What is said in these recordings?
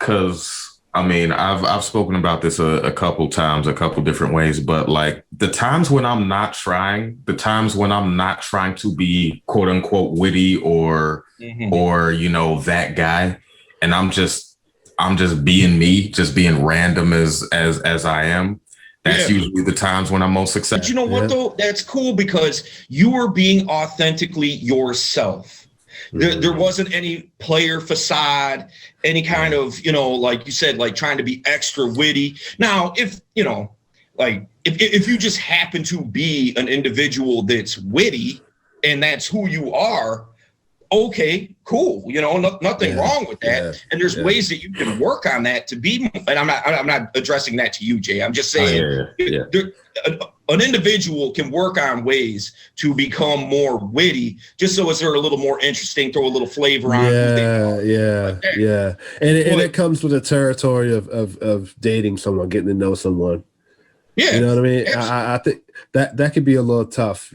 because I mean, I've spoken about this a couple times, a couple different ways, but like the times when I'm not trying, to be quote unquote witty or that guy, and I'm just being me, just being random as I am. That's usually the times when I'm most successful. But you know what though? That's cool because you were being authentically yourself. There wasn't any player facade, any kind of, like you said, like trying to be extra witty. Now, if you just happen to be an individual that's witty and that's who you are, okay, cool. Nothing wrong with that. Yeah. And there's ways that you can work on that to be, and I'm not addressing that to you, Jay. I'm just saying an individual can work on ways to become more witty, just so as they're a little more interesting, throw a little flavor on. Yeah. And it comes with the territory of dating someone, getting to know someone. Yeah. You know what I mean? I think that could be a little tough.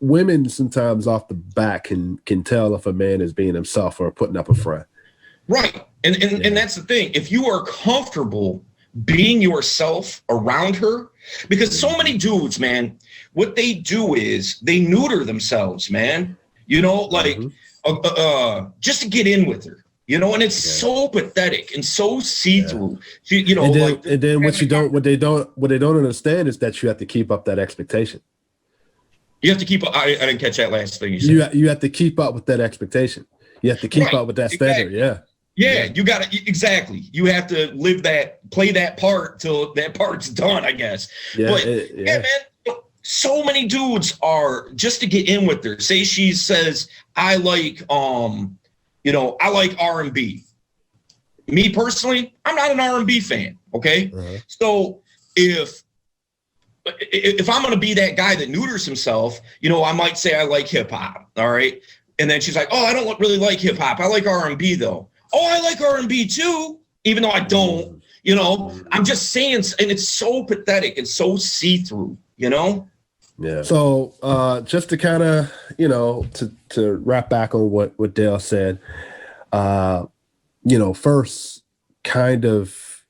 Women sometimes off the bat can tell if a man is being himself or putting up a front. Right. And that's the thing. If you are comfortable being yourself around her, because so many dudes, man, what they do is they neuter themselves, man, just to get in with her. And it's so pathetic and so see-through. And then what they don't understand is that you have to keep up that expectation. You have to keep up. I didn't catch that last thing you said. You have to keep up with that expectation. You have to keep up with that standard. Yeah, you got to exactly. You have to play that part till that part's done, I guess. Man, so many dudes are just to get in with her. Say she says, I like I like R&B. Me personally, I'm not an R&B fan. Okay, so if I'm gonna be that guy that neuters himself, I might say I like hip hop. All right, and then she's like, oh, I don't really like hip hop. I like R&B though. Oh, I like R&B too, even though I don't. I'm just saying, and it's so pathetic and so see-through. Yeah. So just to kind of, to wrap back on what Dale said, first kind of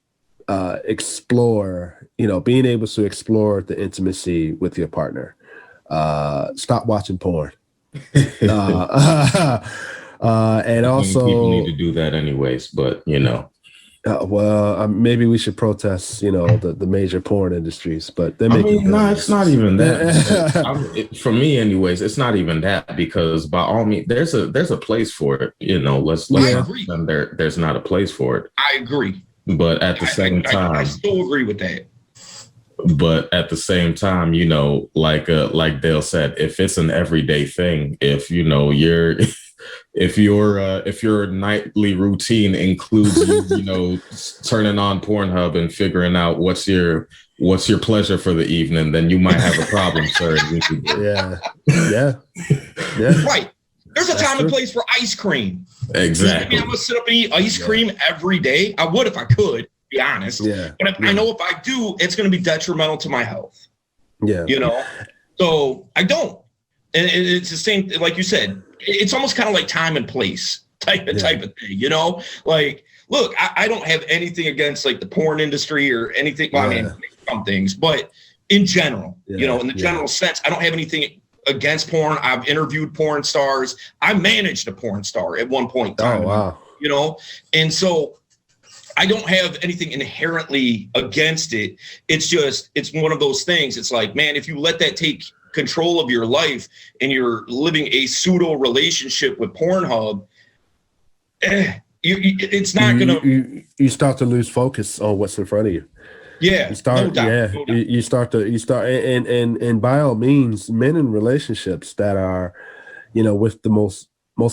explore, being able to explore the intimacy with your partner. Stop watching porn. And also people need to do that anyways, but maybe we should protest, the major porn industries, but it's not even that. For me anyways, it's not even that, because by all means, there's a place for it. Let's and there's not a place for it. I agree. But at the same time, I still agree with that. But at the same time, like Dale said, if it's an everyday thing, if if your nightly routine includes you, turning on Pornhub and figuring out what's your pleasure for the evening, then you might have a problem, sir. Yeah. Right. There's a time and place for ice cream. Exactly. I'm gonna sit up and eat ice cream every day. I would if I could, to be honest. Yeah. But I know if I do, it's gonna be detrimental to my health. Yeah. So I don't. And it's the same, like you said, it's almost kind of like time and place type of thing, Like, look, I don't have anything against like the porn industry or anything. Well, I mean, some things, but in general, in the general sense, I don't have anything against porn. I've interviewed porn stars. I managed a porn star at one point in time. Oh, wow. And so I don't have anything inherently against it. It's just, it's one of those things. It's like, man, if you let that take control of your life and you're living a pseudo relationship with Pornhub, it's not you start to lose focus on what's in front of you. Yeah, you start and by all means, men in relationships that are, with the most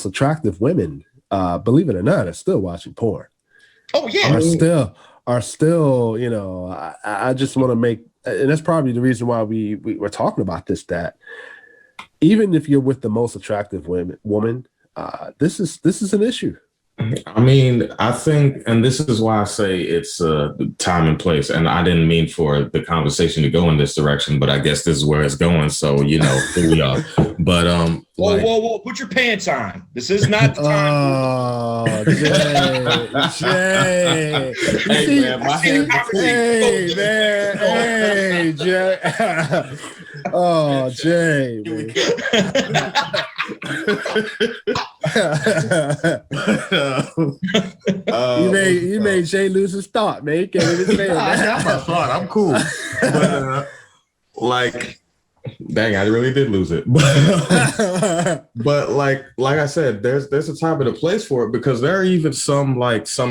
attractive women, believe it or not, are still watching porn. Oh yeah, are still, I just want to make. And that's probably the reason why we're talking about this, that even if you're with the most attractive woman, this is an issue. I mean, I think, and this is why I say it's time and place. And I didn't mean for the conversation to go in this direction, but I guess this is where it's going. So, here we are. But whoa, put your pants on. This is not the time. Oh, Jay. Hey, man, my hands are Hey, man. Hey, Jay. Oh, Jay, man. You made Jay lose his thought, man. I got my thought. I'm cool. But, like, dang, I really did lose it. But like I said, there's a time and a place for it, because there are even some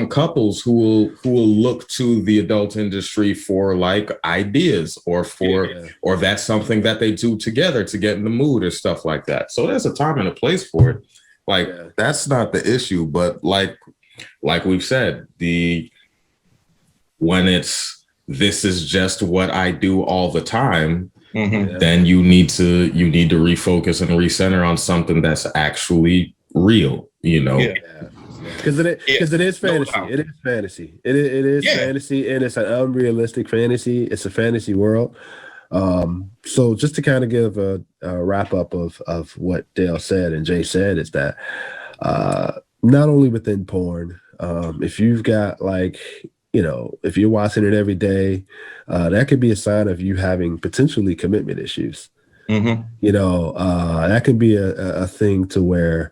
couples who will look to the adult industry for like ideas or that's something that they do together to get in the mood or stuff like that. So there's a time and a place for it. Like that's not the issue, but like we've said, when it's this is just what I do all the time. Mm-hmm. Then you need to refocus and recenter on something that's actually real, because it is fantasy. It is fantasy. It is fantasy, and it's an unrealistic fantasy. It's a fantasy world. So just to kind of give a wrap up of what Dale said and Jay said is that not only within porn, if you've got if you're watching it every day, that could be a sign of you having potentially commitment issues. Mm-hmm. That can be a thing to where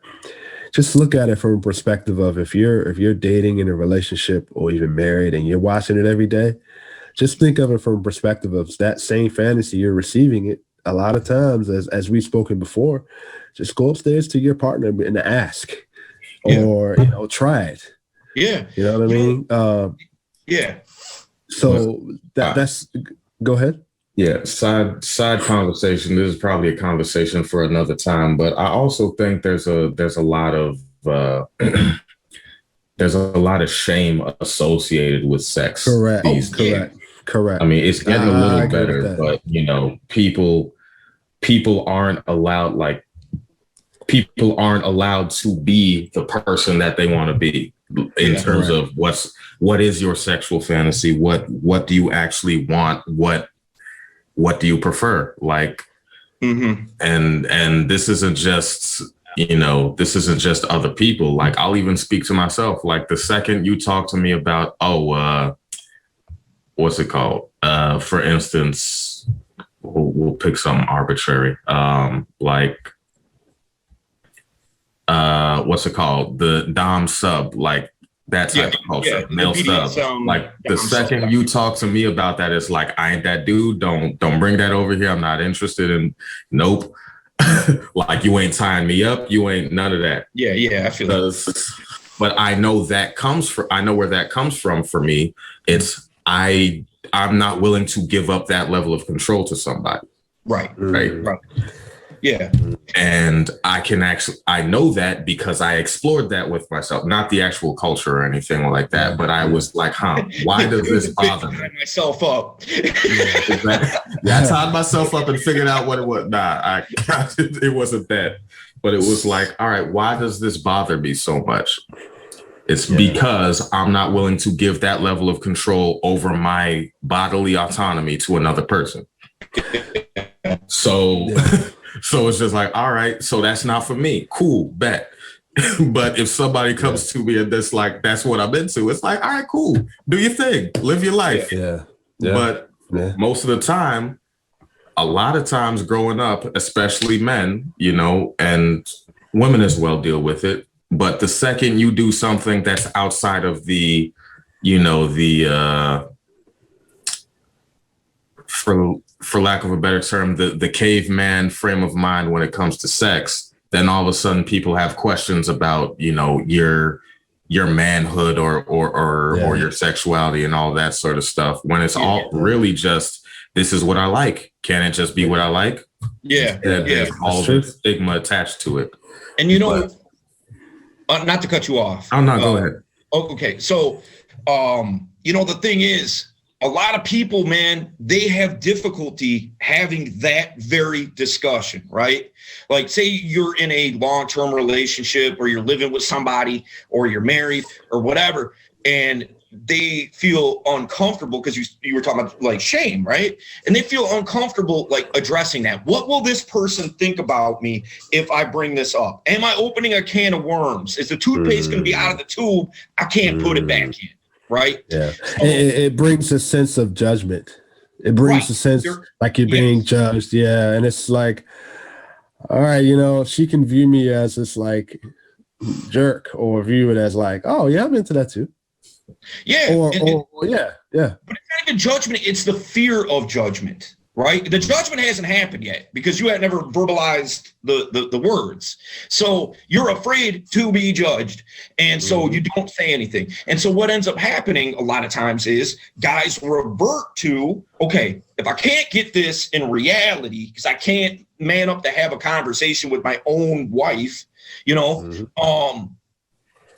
just look at it from a perspective of if you're dating in a relationship or even married and you're watching it every day, just think of it from a perspective of that same fantasy you're receiving it. A lot of times, as we've spoken before, just go upstairs to your partner and ask, or try it. Yeah, you know what I mean. So that's go ahead. Yeah, side conversation. This is probably a conversation for another time, but I also think there's a lot of there's a lot of shame associated with sex. Correct. Correct. I mean, it's getting a little better, but people aren't allowed to be the person that they want to be in terms of what is your sexual fantasy, what do you actually want, what do you prefer, like, mm-hmm. and this isn't just other people. Like, I'll even speak to myself. Like, the second you talk to me about what's it called, for instance, we'll pick something arbitrary, what's it called, the dom sub, like that type of culture, male sub. Like, the second you talk to me about that, it's like, I ain't that dude. Don't bring that over here. I'm not interested in. Nope. Like, you ain't tying me up. You ain't none of that. Yeah, I feel that. But I know I know where that comes from. For me, it's I'm not willing to give up that level of control to somebody. Right. Yeah. And I know that because I explored that with myself, not the actual culture or anything like that. But I was like, why does this bother me? I tied myself up. I tied myself up and figured out what it was. Nah, it wasn't that. But it was like, all right, why does this bother me so much? It's because I'm not willing to give that level of control over my bodily autonomy to another person. So it's just like, all right, so that's not for me. Cool, bet. But if somebody comes to me and that's what I'm into, it's like, all right, cool. Do your thing. Live your life. Yeah. But most of the time, a lot of times growing up, especially men, and women as well deal with it. But the second you do something that's outside of the for lack of a better term, the caveman frame of mind when it comes to sex, then all of a sudden people have questions about, your manhood or your sexuality and all that sort of stuff, when it's all really just, this is what I like. Can it just be what I like? There's all the stigma attached to it. And not to cut you off. Oh, no, go ahead. Okay. So, the thing is, a lot of people, man, they have difficulty having that very discussion, right? Like, say you're in a long-term relationship or you're living with somebody or you're married or whatever, and they feel uncomfortable because you were talking about like shame, right? And they feel uncomfortable like addressing that. What will this person think about me if I bring this up? Am I opening a can of worms? Is the toothpaste going to be out of the tube? I can't put it back in, right? Yeah, so, it brings a sense of judgment. It brings a sense like you're being judged. Yeah, and it's like, all right, you know, she can view me as this like jerk, or view it as like, oh yeah, I'm into that too. Yeah. Or yeah. But it's not even judgment. It's the fear of judgment, right? The judgment hasn't happened yet because you had never verbalized the words. So you're afraid to be judged. And so you don't say anything. And so what ends up happening a lot of times is guys revert to, okay, if I can't get this in reality, because I can't man up to have a conversation with my own wife, you know,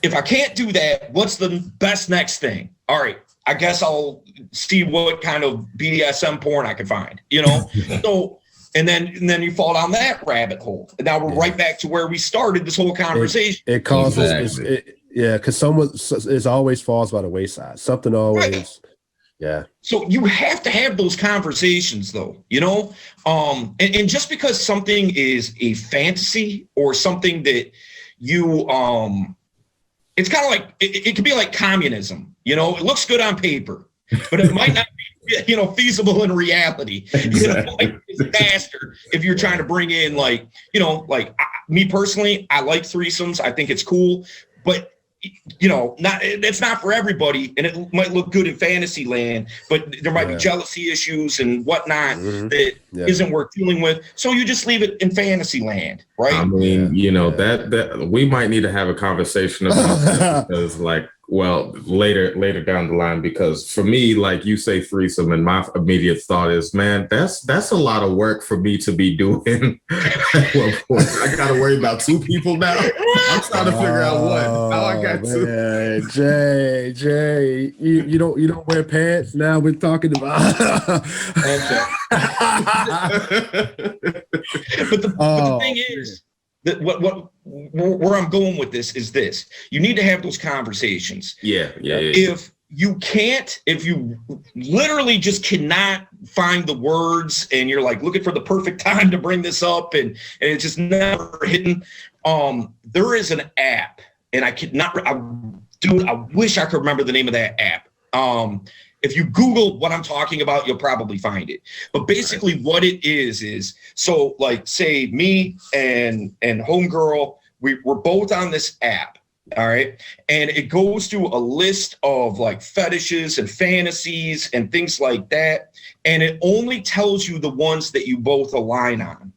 if I can't do that, what's the best next thing? All right, I guess I'll see what kind of BDSM porn I can find, you know? So, and then you fall down that rabbit hole. And now we're right back to where we started this whole conversation. It causes, because someone is always falls by the wayside. Something always, So you have to have those conversations though, you know? And just because something is a fantasy or something that you, it's kind of like, it could be like communism, you know, it looks good on paper, but it might not be, you know, feasible in reality. You know, like it's a disaster if you're trying to bring in like, you know, like me personally, I like threesomes. I think it's cool, but you know, it's not for everybody, and it might look good in fantasy land, but there might be jealousy issues and whatnot that isn't worth dealing with. So you just leave it in fantasy land, right? I mean, you know, that we might need to have a conversation about that because, like, well, later down the line, because for me, like you say threesome, and my immediate thought is, man, that's a lot of work for me to be doing. Well, I got to worry about two people now. I'm trying to figure out how I got to. Jay, you don't wear pants. Now we're talking about. But the thing is, that where I'm going with this is this: you need to have those conversations. Yeah. If you literally just cannot find the words, and you're like looking for the perfect time to bring this up, and it's just never hitting. There is an app, and I wish I could remember the name of that app. If you Google what I'm talking about, you'll probably find it. But basically what it is so like say me and homegirl, we're both on this app. All right. And it goes through a list of like fetishes and fantasies and things like that. And it only tells you the ones that you both align on.